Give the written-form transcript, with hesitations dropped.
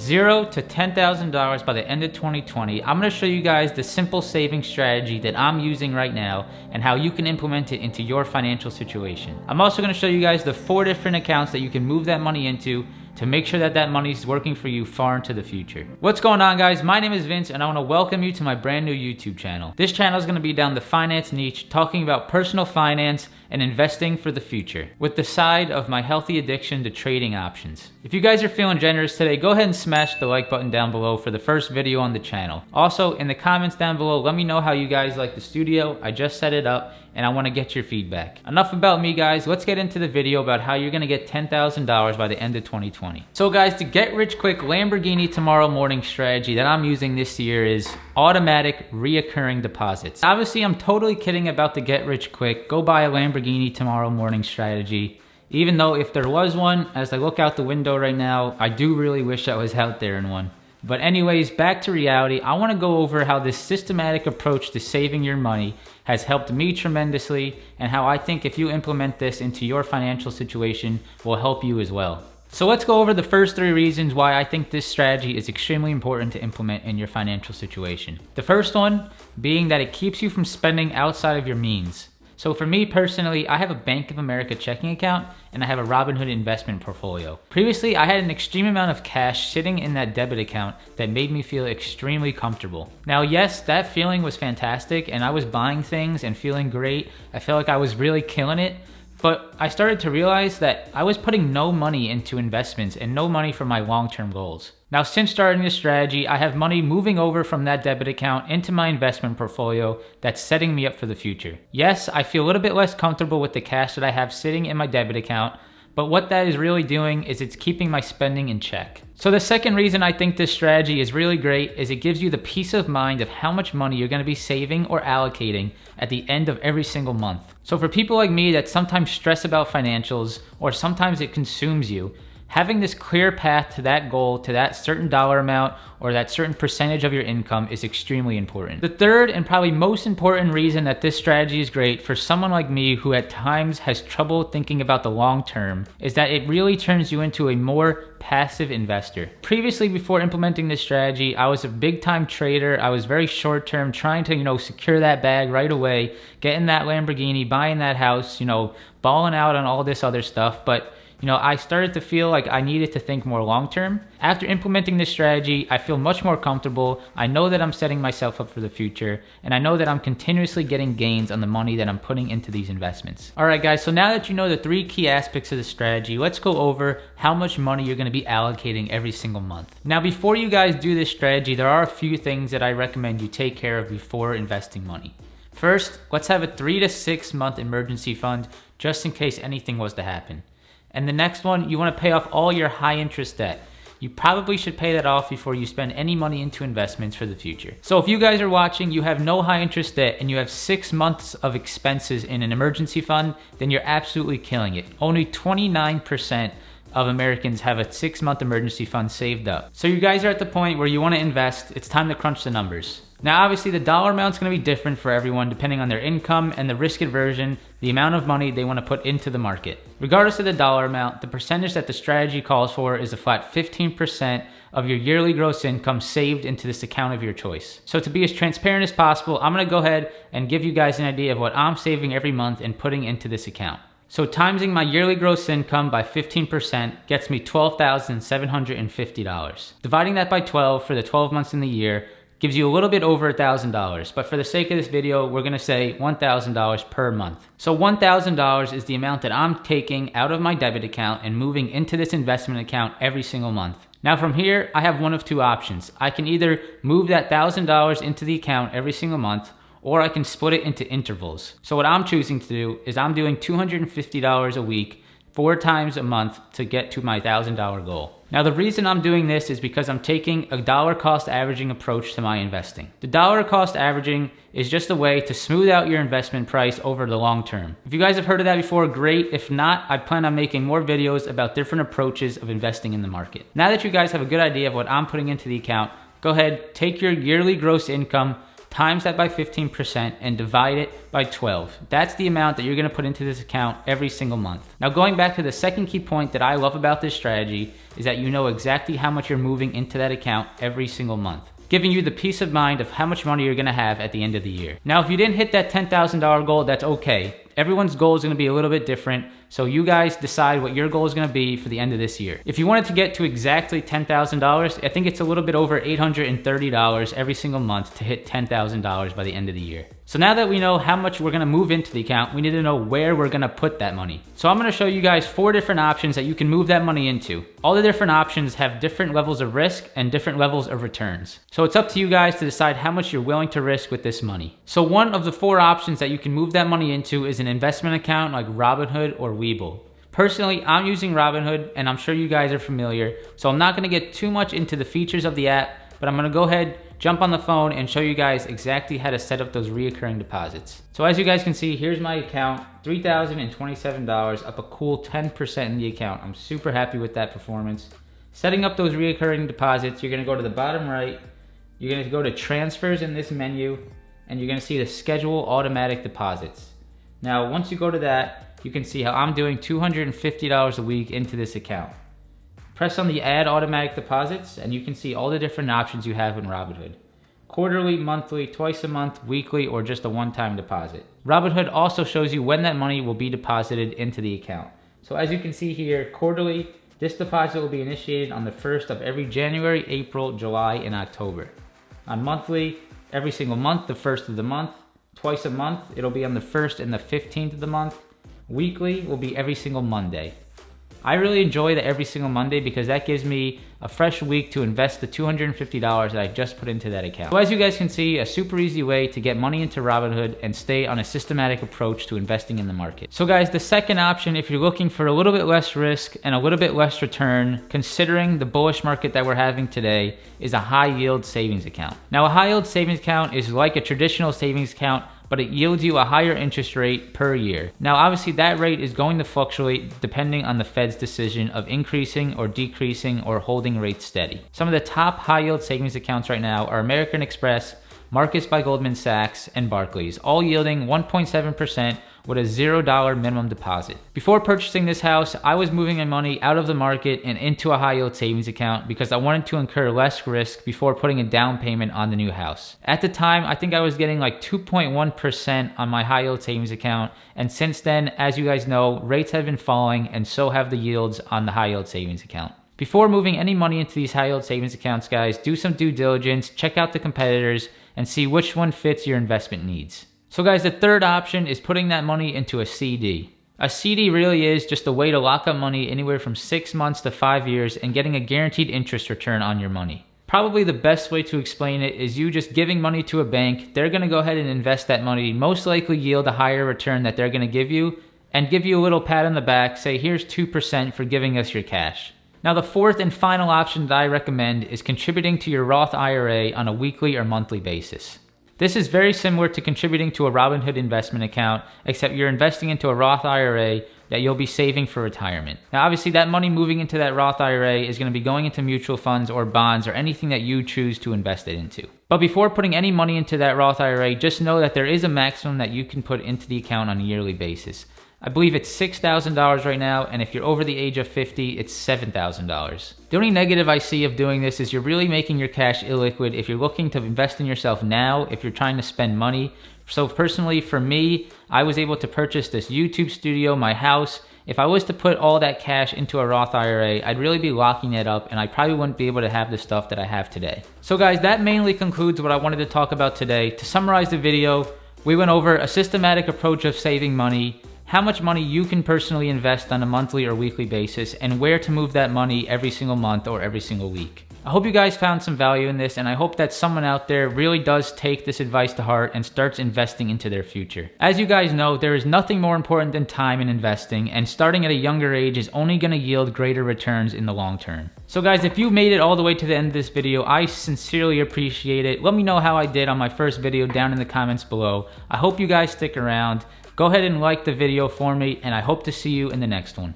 $0 to $10,000 by the end of 2020. I'm going to show you guys the simple saving strategy that I'm using right now and how you can implement it into your financial situation. I'm also going to show you guys the 4 different accounts that you can move that money into to make sure that that money is working for you far into the future. What's going on, guys? My name is Vince and I want to welcome you to my brand new YouTube channel. This channel is going to be down the finance niche, talking about personal finance and investing for the future, with the side of my healthy addiction to trading options. If you guys are feeling generous today, go ahead and smash the like button down below for the first video on the channel. Also, in the comments down below, let me know how you guys like the studio. I just set it up and I want to get your feedback. Enough about me, guys. Let's get into the video about how you're going to get $10,000 by the end of 2020. So guys, the get rich quick Lamborghini tomorrow morning strategy that I'm using this year is automatic reoccurring deposits. Obviously, I'm totally kidding about the get rich quick, go buy a Lamborghini tomorrow morning strategy. Even though if there was one, as I look out the window right now, I do really wish I was out there in one. But anyways, back to reality. I want to go over how this systematic approach to saving your money has helped me tremendously and how I think if you implement this into your financial situation will help you as well. So let's go over the first 3 reasons why I think this strategy is extremely important to implement in your financial situation. The first one being that it keeps you from spending outside of your means. So for me personally, I have a Bank of America checking account and I have a Robinhood investment portfolio. Previously, I had an extreme amount of cash sitting in that debit account that made me feel extremely comfortable. Now, yes, that feeling was fantastic and I was buying things and feeling great. I felt like I was really killing it. But I started to realize that I was putting no money into investments and no money for my long-term goals. Now, since starting this strategy, I have money moving over from that debit account into my investment portfolio that's setting me up for the future. Yes, I feel a little bit less comfortable with the cash that I have sitting in my debit account, but what that is really doing is it's keeping my spending in check. So the second reason I think this strategy is really great is it gives you the peace of mind of how much money you're going to be saving or allocating at the end of every single month. So for people like me that sometimes stress about financials or sometimes it consumes you, having this clear path to that goal, to that certain dollar amount or that certain percentage of your income is extremely important. The third and probably most important reason that this strategy is great for someone like me who at times has trouble thinking about the long term is that it really turns you into a more passive investor. Previously, before implementing this strategy, I was a big time trader. I was very short term, trying to, secure that bag right away, getting that Lamborghini, buying that house, balling out on all this other stuff. But I started to feel like I needed to think more long-term. After implementing this strategy, I feel much more comfortable. I know that I'm setting myself up for the future, and I know that I'm continuously getting gains on the money that I'm putting into these investments. All right, guys, so now that you know the 3 key aspects of the strategy, let's go over how much money you're gonna be allocating every single month. Now, before you guys do this strategy, there are a few things that I recommend you take care of before investing money. First, let's have a 3 to 6 month emergency fund just in case anything was to happen. And the next one, you want to pay off all your high interest debt. You probably should pay that off before you spend any money into investments for the future. So if you guys are watching, you have no high interest debt and you have 6 months of expenses in an emergency fund, then you're absolutely killing it. Only 29% of Americans have a 6-month emergency fund saved up. So you guys are at the point where you want to invest. It's time to crunch the numbers. Now, obviously, the dollar amount is going to be different for everyone depending on their income and the risk aversion, the amount of money they want to put into the market. Regardless of the dollar amount, the percentage that the strategy calls for is a flat 15% of your yearly gross income saved into this account of your choice. So to be as transparent as possible, I'm going to go ahead and give you guys an idea of what I'm saving every month and putting into this account. So timesing my yearly gross income by 15% gets me $12,750. Dividing that by 12 for the 12 months in the year gives you a little bit over $1,000, but for the sake of this video, we're gonna say $1,000 per month. So $1,000 is the amount that I'm taking out of my debit account and moving into this investment account every single month. Now from here, I have one of 2 options. I can either move that $1,000 into the account every single month, or I can split it into intervals. So what I'm choosing to do is I'm doing $250 a week, 4 times a month to get to my $1,000 goal. Now the reason I'm doing this is because I'm taking a dollar cost averaging approach to my investing. The dollar cost averaging is just a way to smooth out your investment price over the long term. If you guys have heard of that before, great. If not, I plan on making more videos about different approaches of investing in the market. Now that you guys have a good idea of what I'm putting into the account, go ahead, take your yearly gross income, times that by 15%, and divide it by 12. That's the amount that you're gonna put into this account every single month. Now going back to the second key point that I love about this strategy is that you know exactly how much you're moving into that account every single month, giving you the peace of mind of how much money you're gonna have at the end of the year. Now, if you didn't hit that $10,000 goal, that's okay. Everyone's goal is gonna be a little bit different, so you guys decide what your goal is gonna be for the end of this year. If you wanted to get to exactly $10,000, I think it's a little bit over $830 every single month to hit $10,000 by the end of the year. So now that we know how much we're gonna move into the account, we need to know where we're gonna put that money. So I'm gonna show you guys 4 different options that you can move that money into. All the different options have different levels of risk and different levels of returns. So it's up to you guys to decide how much you're willing to risk with this money. So one of the 4 options that you can move that money into is an investment account like Robinhood or Webull. Personally, I'm using Robinhood, and I'm sure you guys are familiar, so I'm not gonna get too much into the features of the app, but I'm gonna go ahead, jump on the phone, and show you guys exactly how to set up those reoccurring deposits. So as you guys can see, here's my account, $3,027, up a cool 10% in the account. I'm super happy with that performance. Setting up those reoccurring deposits, you're gonna go to the bottom right, you're gonna go to transfers in this menu, and you're gonna see the schedule automatic deposits. Now, once you go to that, you can see how I'm doing $250 a week into this account. Press on the add automatic deposits and you can see all the different options you have in Robinhood. Quarterly, monthly, twice a month, weekly, or just a one-time deposit. Robinhood also shows you when that money will be deposited into the account. So as you can see here, quarterly, this deposit will be initiated on the 1st of every January, April, July, and October. On monthly, every single month, the 1st of the month. Twice a month, it'll be on the 1st and the 15th of the month. Weekly will be every single Monday. I really enjoy the every single Monday because that gives me a fresh week to invest the $250 that I just put into that account. So as you guys can see, a super easy way to get money into Robinhood and stay on a systematic approach to investing in the market. So guys, the second option, if you're looking for a little bit less risk and a little bit less return, considering the bullish market that we're having today, is a high yield savings account. Now, a high yield savings account is like a traditional savings account, but it yields you a higher interest rate per year. Now, obviously that rate is going to fluctuate depending on the Fed's decision of increasing or decreasing or holding rates steady. Some of the top high yield savings accounts right now are American Express, Marcus by Goldman Sachs, and Barclays, all yielding 1.7% with a $0 minimum deposit. Before purchasing this house, I was moving my money out of the market and into a high yield savings account because I wanted to incur less risk before putting a down payment on the new house. At the time, I think I was getting like 2.1% on my high yield savings account, and since then, as you guys know, rates have been falling and so have the yields on the high yield savings account. Before moving any money into these high yield savings accounts, guys, do some due diligence, check out the competitors, and see which one fits your investment needs. So guys, the third option is putting that money into a CD. A CD really is just a way to lock up money anywhere from 6 months to 5 years and getting a guaranteed interest return on your money. Probably the best way to explain it is you just giving money to a bank. They're gonna go ahead and invest that money, most likely yield a higher return that they're gonna give you, and give you a little pat on the back, say here's 2% for giving us your cash. Now, the fourth and final option that I recommend is contributing to your Roth IRA on a weekly or monthly basis. This is very similar to contributing to a Robinhood investment account, except you're investing into a Roth IRA that you'll be saving for retirement. Now, obviously, that money moving into that Roth IRA is going to be going into mutual funds or bonds or anything that you choose to invest it into. But before putting any money into that Roth IRA, just know that there is a maximum that you can put into the account on a yearly basis. I believe it's $6,000 right now, and if you're over the age of 50, it's $7,000. The only negative I see of doing this is you're really making your cash illiquid if you're looking to invest in yourself now, if you're trying to spend money. So personally, for me, I was able to purchase this YouTube studio, my house. If I was to put all that cash into a Roth IRA, I'd really be locking it up, and I probably wouldn't be able to have the stuff that I have today. So guys, that mainly concludes what I wanted to talk about today. To summarize the video, we went over a systematic approach of saving money, how much money you can personally invest on a monthly or weekly basis, and where to move that money every single month or every single week. I hope you guys found some value in this, and I hope that someone out there really does take this advice to heart and starts investing into their future. As you guys know, there is nothing more important than time in investing, and starting at a younger age is only going to yield greater returns in the long term. So guys, if you made it all the way to the end of this video, I sincerely appreciate it. Let me know how I did on my first video down in the comments below. I hope you guys stick around. Go ahead and like the video for me, and I hope to see you in the next one.